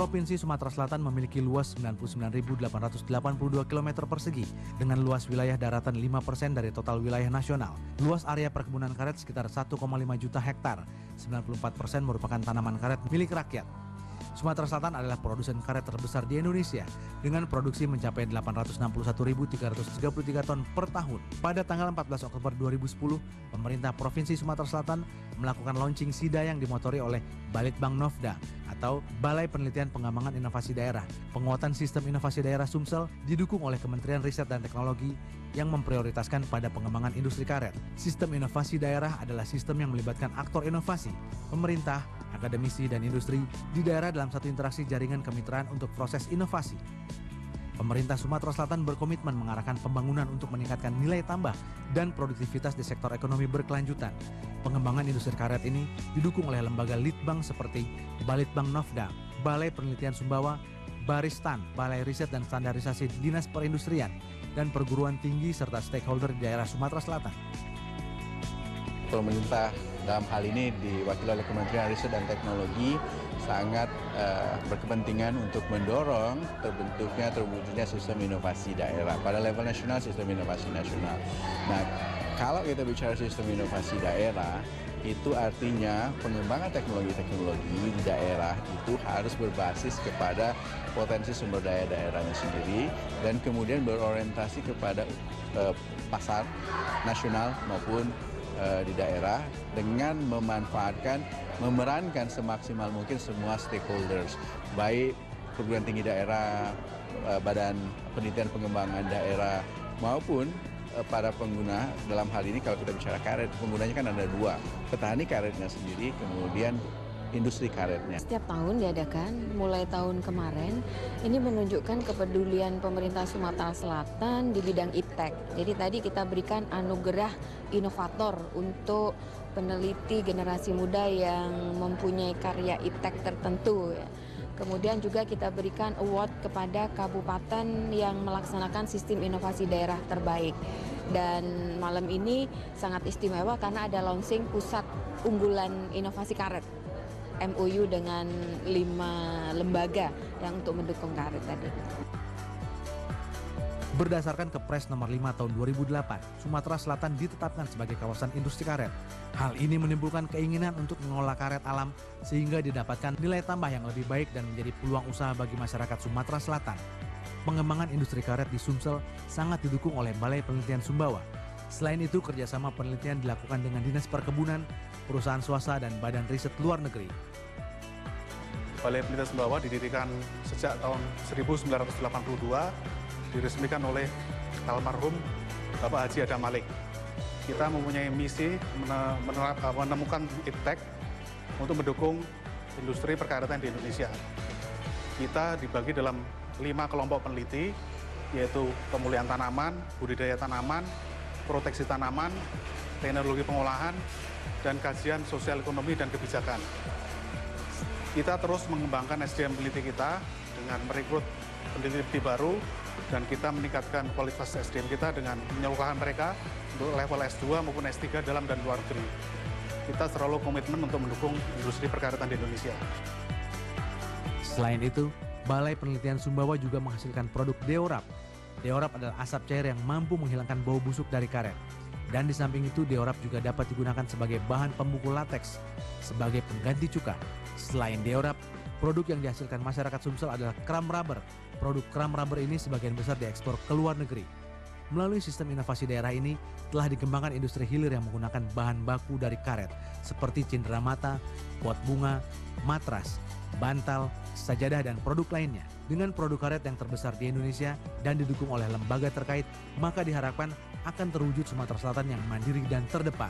Provinsi Sumatera Selatan memiliki luas 99.882 km persegi dengan luas wilayah daratan 5% dari total wilayah nasional. Luas area perkebunan karet sekitar 1,5 juta hektar. 94% merupakan tanaman karet milik rakyat. Sumatera Selatan adalah produsen karet terbesar di Indonesia dengan produksi mencapai 861.333 ton per tahun. Pada tanggal 14 Oktober 2010, pemerintah Provinsi Sumatera Selatan melakukan launching SIDA yang dimotori oleh Balitbang Novda atau Balai Penelitian Pengembangan Inovasi Daerah. Penguatan sistem inovasi daerah Sumsel didukung oleh Kementerian Riset dan Teknologi yang memprioritaskan pada pengembangan industri karet. Sistem inovasi daerah adalah sistem yang melibatkan aktor inovasi, pemerintah, akademisi, dan industri di daerah dalam satu interaksi jaringan kemitraan untuk proses inovasi. Pemerintah Sumatera Selatan berkomitmen mengarahkan pembangunan untuk meningkatkan nilai tambah dan produktivitas di sektor ekonomi berkelanjutan. Pengembangan industri karet ini didukung oleh lembaga litbang seperti Balitbang Novda, Balai Penelitian Sumbawa, Baristan, Balai Riset dan Standarisasi Dinas Perindustrian, dan perguruan tinggi serta stakeholder di daerah Sumatera Selatan. Pemerintah dalam hal ini diwakili oleh Kementerian Riset dan Teknologi sangat berkepentingan untuk mendorong terwujudnya sistem inovasi daerah pada level nasional, sistem inovasi nasional. Nah, kalau kita bicara sistem inovasi daerah, itu artinya pengembangan teknologi-teknologi di daerah itu harus berbasis kepada potensi sumber daya daerahnya sendiri dan kemudian berorientasi kepada pasar nasional maupun di daerah dengan memerankan semaksimal mungkin semua stakeholders, baik perguruan tinggi daerah, badan penelitian pengembangan daerah maupun para pengguna. Dalam hal ini kalau kita bicara karet, penggunanya kan ada dua, petani karetnya sendiri, kemudian industri karetnya. Setiap tahun diadakan, mulai tahun kemarin, ini menunjukkan kepedulian pemerintah Sumatera Selatan di bidang iptek. Jadi tadi kita berikan anugerah inovator untuk peneliti generasi muda yang mempunyai karya iptek tertentu. Kemudian juga kita berikan award kepada kabupaten yang melaksanakan sistem inovasi daerah terbaik. Dan malam ini sangat istimewa karena ada launching pusat unggulan inovasi karet. MOU dengan 5 lembaga yang untuk mendukung karet tadi. Berdasarkan Kepres nomor 5 tahun 2008, Sumatera Selatan ditetapkan sebagai kawasan industri karet. Hal ini menimbulkan keinginan untuk mengolah karet alam sehingga didapatkan nilai tambah yang lebih baik dan menjadi peluang usaha bagi masyarakat Sumatera Selatan. Pengembangan industri karet di Sumsel sangat didukung oleh Balai Penelitian Sumbawa. Selain itu, kerjasama penelitian dilakukan dengan Dinas Perkebunan, perusahaan swasta, dan badan riset luar negeri. Balai Penelitian Sumbawa didirikan sejak tahun 1982, diresmikan oleh almarhum Bapak Haji Adam Malik. Kita mempunyai misi menemukan iptek untuk mendukung industri perkaretan di Indonesia. Kita dibagi dalam 5 kelompok peneliti, yaitu pemulihan tanaman, budidaya tanaman, proteksi tanaman, teknologi pengolahan, dan kajian sosial ekonomi dan kebijakan. Kita terus mengembangkan SDM peneliti kita dengan merekrut peneliti baru, dan kita meningkatkan kualitas SDM kita dengan menyekolahkan mereka untuk level S2 maupun S3 dalam dan luar negeri. Kita selalu komitmen untuk mendukung industri perkaretan di Indonesia. Selain itu, Balai Penelitian Sumbawa juga menghasilkan produk Deorap. Deorap adalah asap cair yang mampu menghilangkan bau busuk dari karet. Dan di samping itu, Deorap juga dapat digunakan sebagai bahan pemukul lateks, sebagai pengganti cuka. Selain Deorap, produk yang dihasilkan masyarakat Sumsel adalah kram rubber. Produk kram rubber ini sebagian besar diekspor ke luar negeri. Melalui sistem inovasi daerah ini, telah dikembangkan industri hilir yang menggunakan bahan baku dari karet, seperti cenderamata, pot bunga, matras, bantal, sajadah, dan produk lainnya. Dengan produk karet yang terbesar di Indonesia dan didukung oleh lembaga terkait, maka diharapkan akan terwujud Sumatera Selatan yang mandiri dan terdepan.